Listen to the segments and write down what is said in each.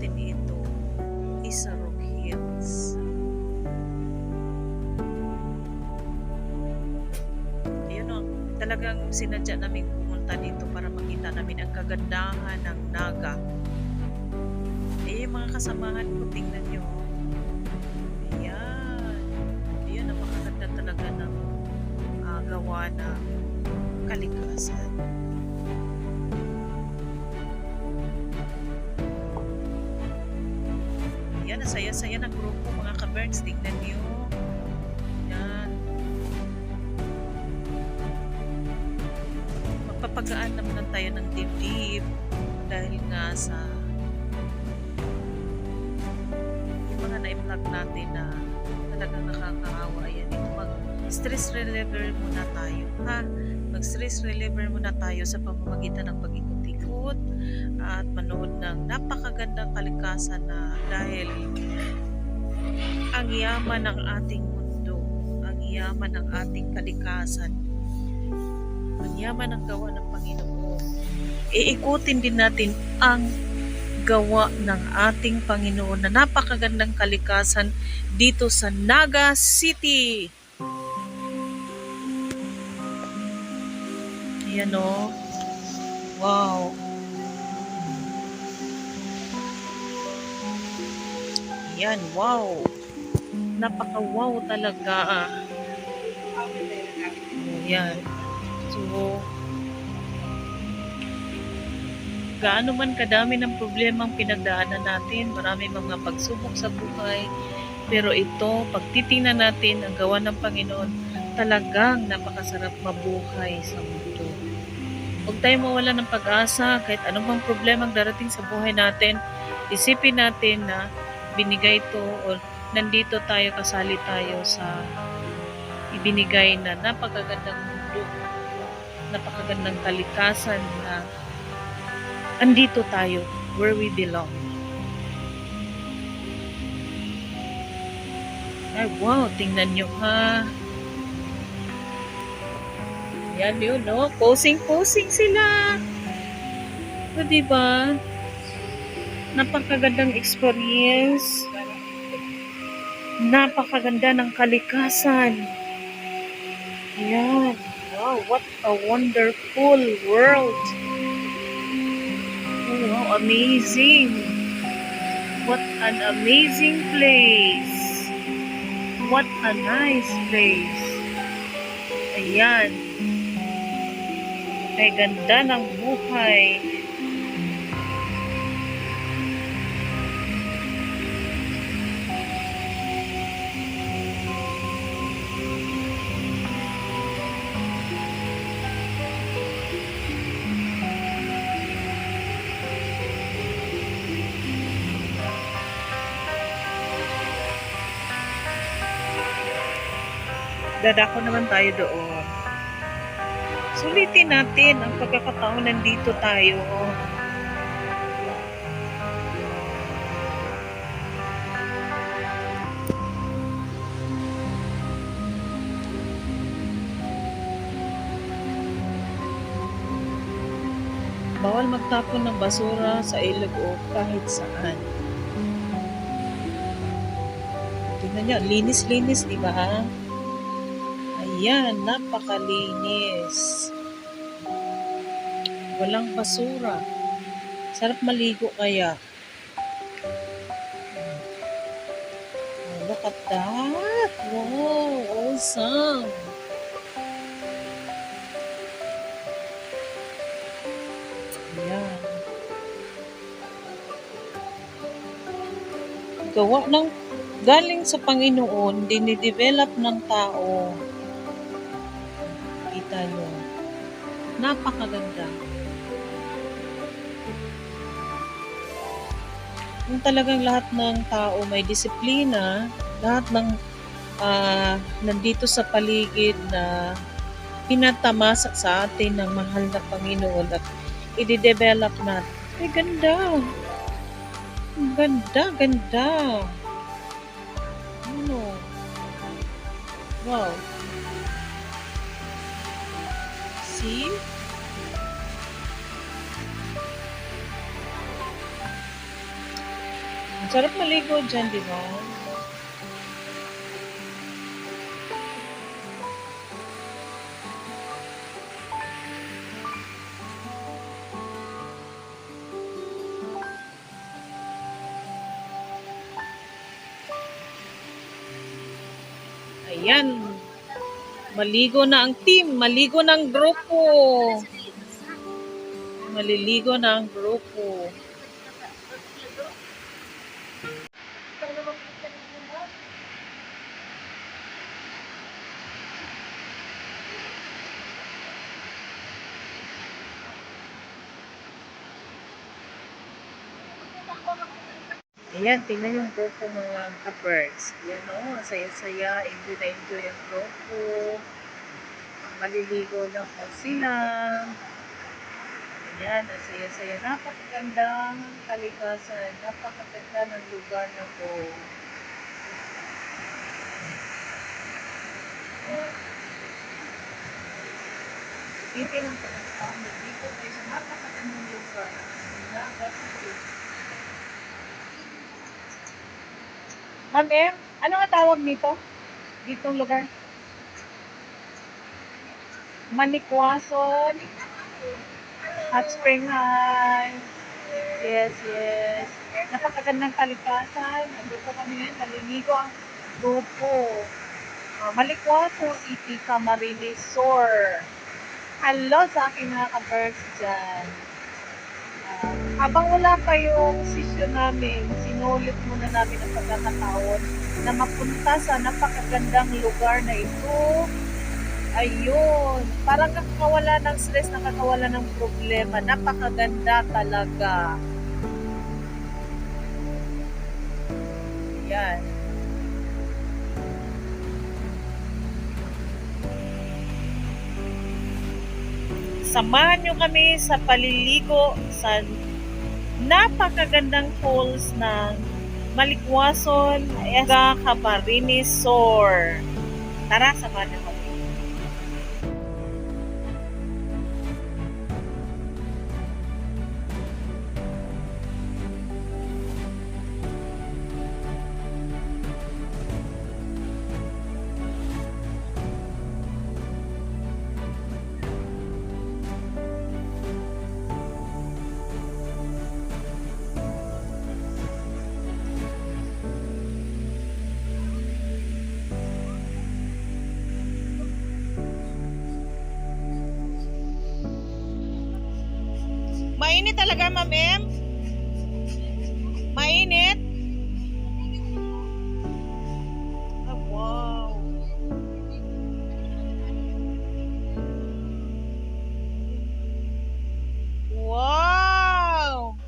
natin ito is sa Rock Hills. Ayun o, talagang sinadya namin pumunta dito para makita namin ang kagandahan ng Naga. Yung mga kasamahan ko, tingnan nyo. Ayan. Ayan, napakaganda talaga ng gawa na kalikasan. Ayan, nasaya-saya ng grupo mga ka-birds. Tingnan nyo. Ayan. Magpapagaan naman tayo ng dibdib dahil nga sa yung mga na-vlog natin na talagang nakakaawa. Ayan, ito mag-stress reliever muna tayo. Ha? Mag-stress reliever muna tayo sa pamamagitan ng pag-ikot-ikot at manood ng napakagandang kalikasan na dahil ang yaman ng ating mundo, ang yaman ng ating kalikasan, ang yaman ng gawa ng Panginoon. Iikutin din natin ang gawa ng ating Panginoon na napakagandang kalikasan dito sa Naga City. Ayan o. Wow. Ayan, wow. Napaka-wow talaga. Ayan. So, gaano man kadami ng problemang pinagdaanan natin, marami mga pagsubok sa buhay, pero ito, pag titingnan natin ang gawa ng Panginoon, talagang napakasarap mabuhay sa mundo. Huwag tayo mawala ng pag-asa kahit anumang problemang darating sa buhay natin. Isipin natin na binigay ito o nandito tayo, kasali tayo sa ibinigay na napakagandang mundo, napakagandang kalikasan na andito tayo where we belong. Ay, wow, tingnan nyo ha. Yan yun, no? Posing-posing sila. So, diba? Napakagandang experience. Napakaganda ng kalikasan. Yan. Wow, what a wonderful world. Oh, wow, amazing. What an amazing place. What a nice place. Ayan. Ay ganda ng buhay. Dadako naman tayo doon. Sulitin natin ang pagkakataon nandito tayo. Bawal magtapon ng basura sa ilog o kahit saan. Tingnan nyo, linis-linis, di ba? Ayan, napakalinis. Walang basura. Sarap maligo kaya. Oh, look at that. Wow, awesome. Ayan. Gawa ng galing sa Panginoon, dinidevelop ng tao. Kita nyo. Napakaganda. Kung talagang lahat ng tao may disiplina, lahat ng nandito sa paligid na pinatamasa sa atin ng mahal na Panginoon at i-develop natin. Ay, ganda. Ganda, ganda. Ano? Wow. See? Sarap maligo dyan, di ba? Ayan. Maligo na ang team. Maligo na ang grupo. Maliligo na ang grupo. Ayan, tingnan yung grupo mga ka-birds. Ayan o, saya-saya, enjoy na enjoy ang grupo. Maliligo lang po sila. Ayan, ang saya-saya. Napakagandang kalikasan. Napakaganda ng lugar na po. Dito lang po. Dito tayo sa napakagandang lugar. Ma'am M, ano nga tawag nito? Ditong lugar? Manikwason, Hot Spring High. Yes, yes. Napakagandang kalikasan. Nandito kami ngayon, naliligo ang grupo. Malikwason, Itika Marines Resort. Hello sa aking mga ka-birds dyan. Habang wala pa yung session namin, sinulit muna namin ang pagkakataon na mapunta sa napakagandang lugar na ito. Ayun, parang nakakawala ng stress, nakakawala ng problema. Napakaganda talaga. Yan. Samahan nyo kami sa paliligo sa napakagandang falls ng Malikwason, Camarines Resort. Tara, samahan nyo kami. Mainit talaga, Ma'am M? Mainit? Oh, wow. Wow!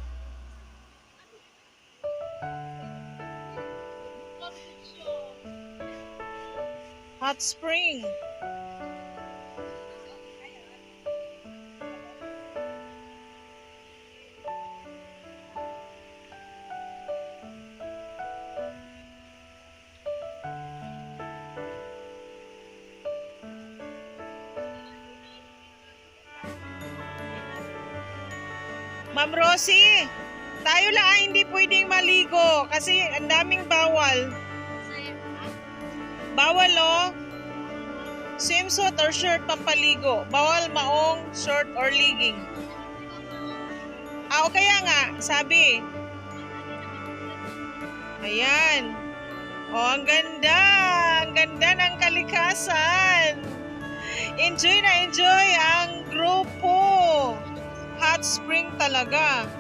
Hot spring. Ma'am Rosie, tayo lang ay hindi pwedeng maligo kasi ang daming bawal. Bawal oh. Swimsuit or shirt pampaligo. Bawal maong short or legging. O kaya nga, sabi. Ayan. Oh, ang ganda. Ang ganda ng kalikasan. Enjoy na enjoy ang grupo. Hot spring talaga.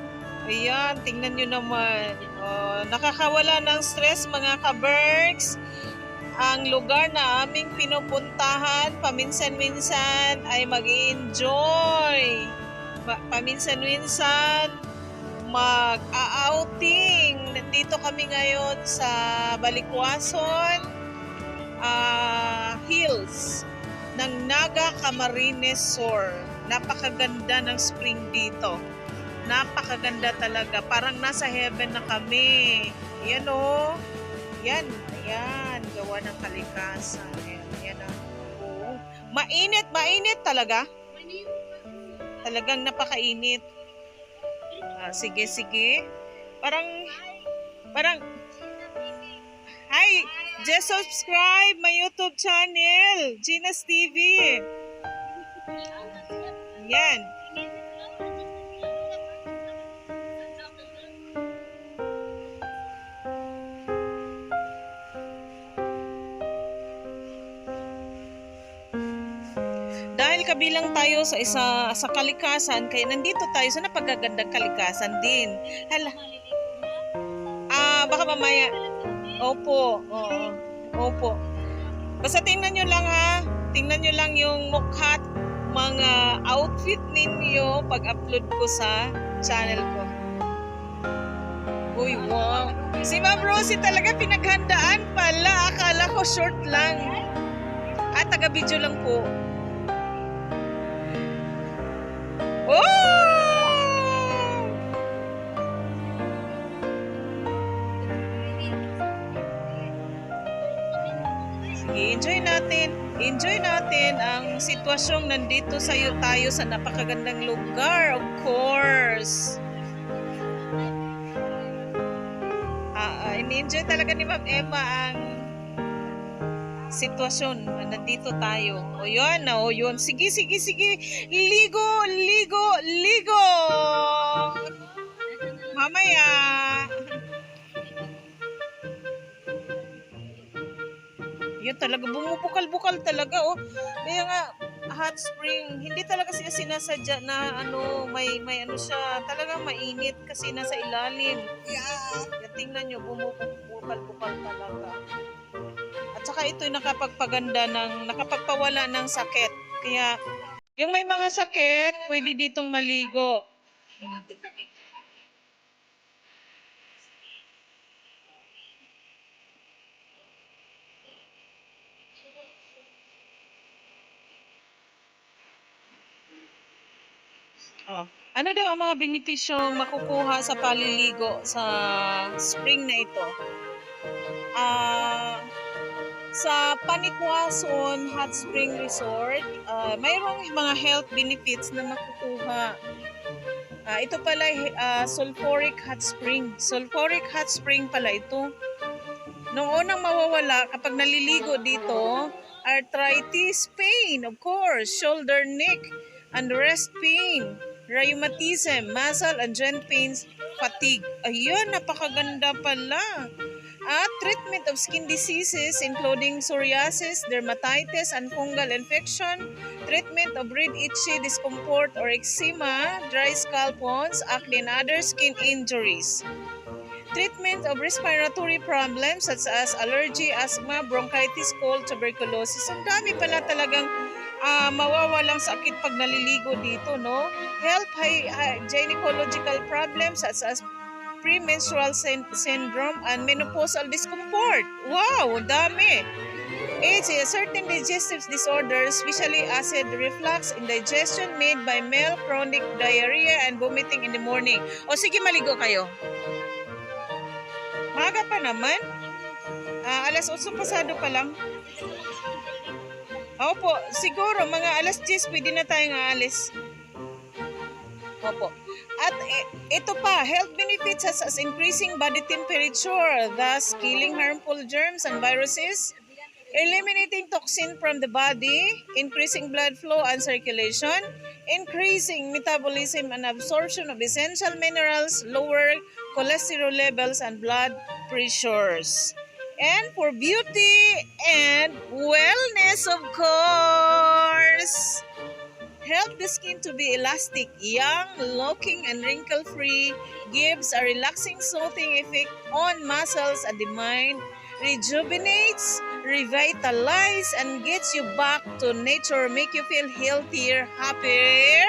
Ayan, tingnan nyo naman. Oh, nakakawala ng stress mga ka-berks. Ang lugar na aming pinupuntahan, paminsan-minsan ay mag-enjoy. Paminsan-minsan mag-outing. Nandito kami ngayon sa Malikwason Hills ng Naga Camarines Resort. Napakaganda ng spring dito. Napakaganda talaga. Parang nasa heaven na kami. Yan o. Yan. Ayan. Gawa ng kalikasan. Ayan. Ayan o. Oo. Mainit. Mainit talaga. Talagang napakainit. Sige, sige. Parang Parang, hi, just subscribe my YouTube channel, Gina's TV. Yan. Dahil kabilang tayo sa kalikasan, kaya nandito tayo sa napagagandang kalikasan din. Hala, baka mamaya. Opo, oo. Opo. Basta tingnan nyo lang ha. Tingnan nyo lang yung mukha, mga outfit ninyo pag-upload ko sa channel ko. Uy, wow. Si Ma'am Rosie talaga pinaghandaan pala. Akala ko short lang. Taga-video lang po. Oh! Sige, enjoy natin. Enjoy natin ang sitwasyong nandito tayo sa napakagandang lugar, of course. Ini-enjoy talaga ni Ma'am Emma ang sitwasyon. Nandito tayo. O yun, o yun. Sige, sige, sige. Ligo, ligo, ligo! Mamaya. Yun talaga, bumubukal-bukal talaga, oh. Kaya nga, hot spring, hindi talaga siya sinasadya na may ano siya, talaga mainit kasi nasa ilalim. Yeah. Tingnan nyo, bumubukal-bukal talaga. At saka ito'y nakapagpawala ng sakit. Kaya, yung may mga sakit, pwede ditong maligo. Oh. Ano daw ang mga benepisyong makukuha sa paliligo sa spring na ito? Sa Panikwason Hot Spring Resort, mayroong mga health benefits na makukuha. Ito pala sulfuric hot spring. Sulfuric hot spring pala ito. Noong unang mawawala kapag naliligo dito, arthritis, pain, of course, shoulder, neck, and wrist pain, rheumatism, muscle and joint pains, fatigue. Ayun, napakaganda pala. Treatment of skin diseases including psoriasis, dermatitis, and fungal infection, treatment of red itchy discomfort or eczema, dry scalp wounds, acne, and other skin injuries. Treatment of respiratory problems such as allergy, asthma, bronchitis, cold, tuberculosis. Ang dami pala talagang mawawalang sakit pag naliligo dito, no? Help gynecological problems such as premenstrual syndrome and menopausal discomfort. Wow, dami! It's a certain digestive disorders, especially acid reflux, indigestion made by male, chronic diarrhea, and vomiting in the morning. O sige, maligo kayo. Maga pa naman. Alas 8 pasado pa lang. Opo, siguro mga alas 10 pwede na tayong aalis. Opo. At ito pa, health benefits such as increasing body temperature, thus killing harmful germs and viruses, eliminating toxin from the body, increasing blood flow and circulation, increasing metabolism and absorption of essential minerals, lower cholesterol levels and blood pressures. And for beauty and wellness, of course, help the skin to be elastic, young, looking, and wrinkle-free, gives a relaxing, soothing effect on muscles and the mind, rejuvenates, revitalizes, and gets you back to nature, make you feel healthier, happier,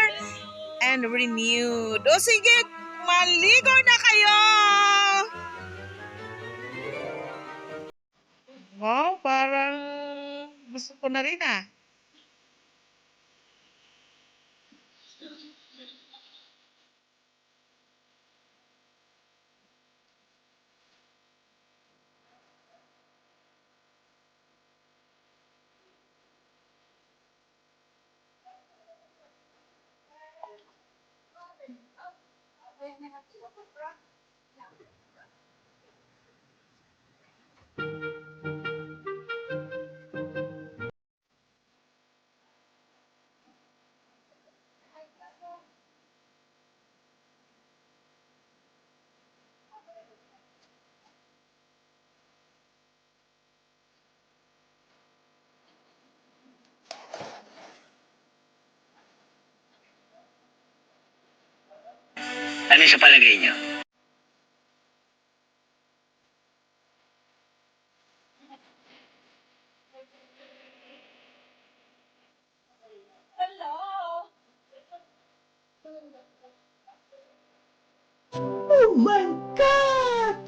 and renewed. O sige, maligo na kayo! Wow, parang gusto ko na rin ah. Ano sa palagay niyo? Oh my God!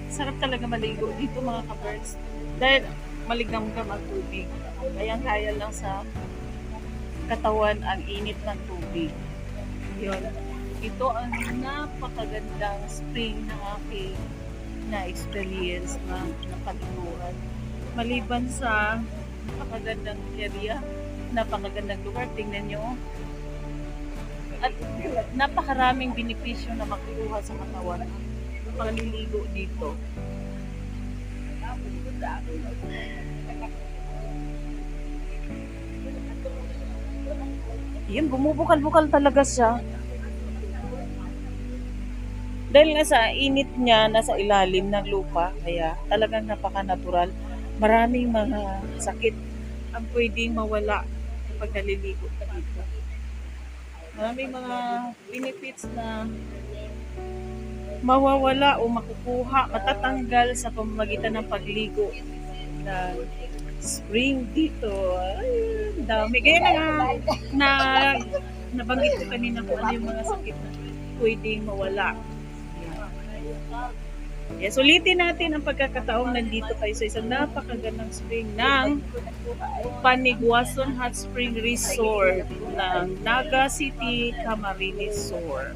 Sarap talaga maligo dito mga ka-birds. Dahil maligamgam ang tubig. Kayang-kaya lang sa katawan ang init ng tubig. Yun. Ito ang napakagandang spring na aking na-experience na napaliguan. Maliban sa napakagandang area, napakagandang lugar, tingnan nyo. At napakaraming benepisyo na makukuha sa katawan. Pangliligo dito. Yan, bumubukal-bukal talaga siya. Dahil nga sa init niya, nasa ilalim ng lupa, kaya talagang napaka-natural. Maraming mga sakit ang pwedeng mawala pag naliligo ka dito. Maraming mga benefits na mawawala o makukuha, matatanggal sa pamamagitan ng pagligo ng spring dito. Ay, dami. Kaya nabanggit ko kanina kung ano yung mga sakit na pwedeng mawala. Yes, ulitin natin ang pagkakataong nandito tayo sa isang napakagandang spring ng Paniguason Hot Spring Resort ng Naga City, Camarines Sur.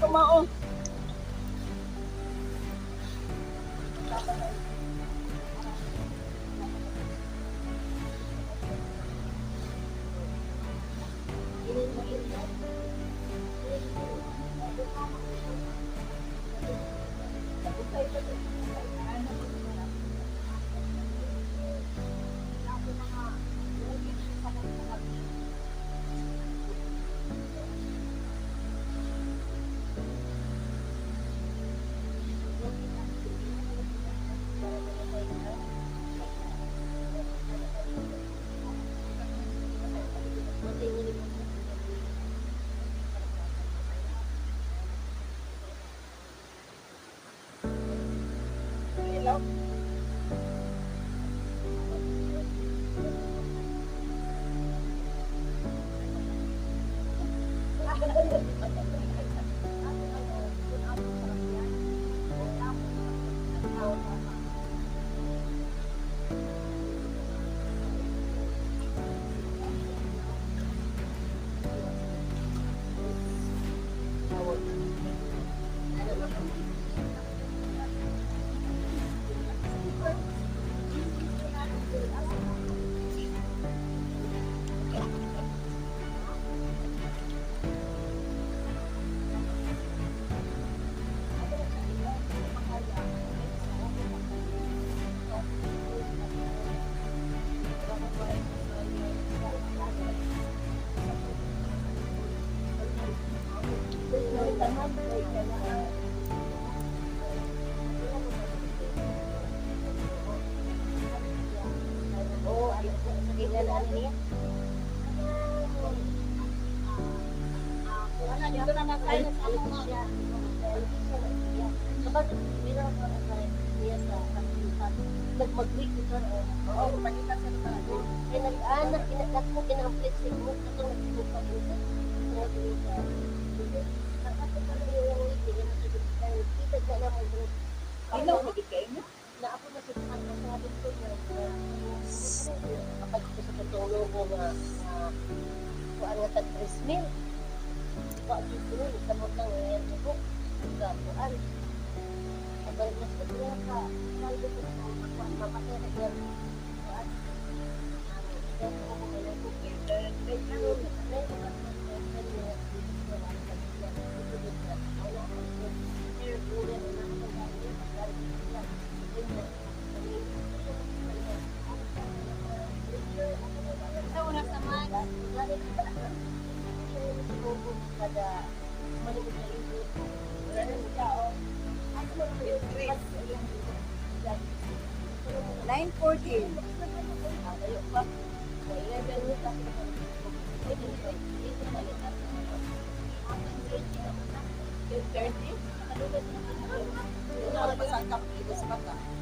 Kumaon. Dito na lang tayo sa siya. Kapag meron ako niya sa kapitan, mag-week ito. Oo, pagkita sa ito. Kaya nag-anak, kinaklit sa imo, ito nagpupa dito. Nakapagpala yung week, kita ka na mo. Ilaw, magigay mo? Na ako na sa sabi ko niya, kapag ito sa katulong ko na kuhaan nga tag-3 mil. Pak dito ni kamot lang ngayon ko kuhaan. Abang mas kaya ka saldo ko kuhaan mapatay na yan kuhaan. Ano ko ko na ko kaya ano pada malimut na ito. Line 14. Ayo pa. Kaya ganun kasi.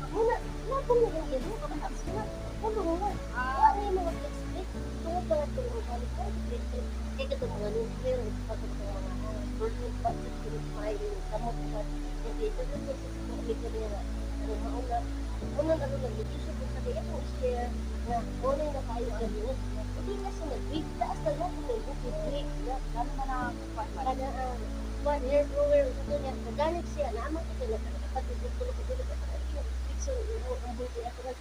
Muna, napon na yung ilo. Ano nga? Ano yung mga flex-flex? Tungkol ba ito yung balik-balik? Kaya ito mga nuclear, ipapag sa mga burning budget to filing, kamot pa. Hindi, ito yung sa mga ano mauna. Una na rin nag-isip ko sabi, itong share na una na kayo ganun. Hindi na siya nag-week. Taas na lang kung may week. Gano'n man ang kada 1 year grower. Ito niya, nagalit siya. Naamang ito na kapatid ko tulog ko dito. So, ang buti ako na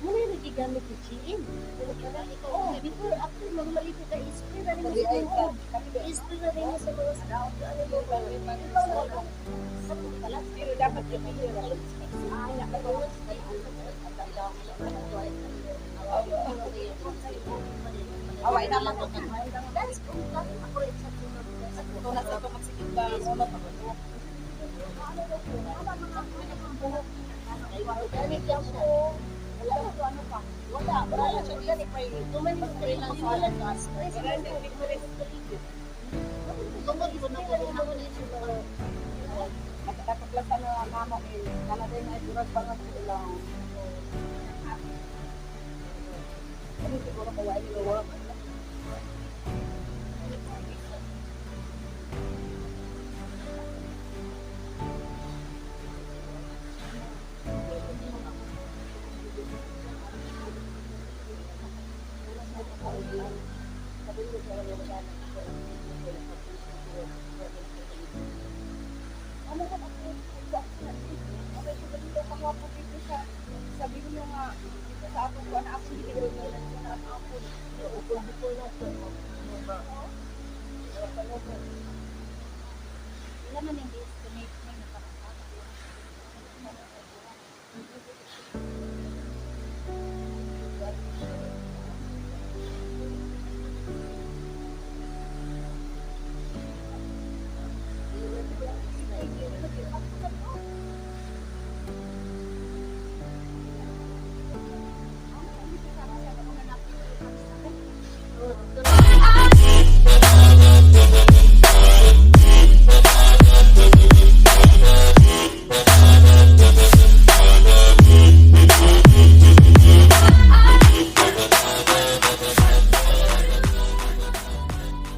Muna yung nagigamit ni GM. Oo, before, after, magmalitin ka, i-spray na rin mo sa mga i-spray na rin mo sa mga ano mo ba? Pero dapat yung away na lang ito. That's kung bakit ako rin sa Ito na sa ito magsikip ba? Organic lang siya. Wala na to, ano pa? Wala siya organic pa yun. Tumanin ko rin lang sa alas. Tumag ko na po rin ako dito sa mga Nakaklasan na mama eh. Nalagay na ituras bangat ilang. Ano siguro kaya iluwa? Sabi ko nga, sa ako ko na actually hindi ko na ako. bukol na to. Wala man yung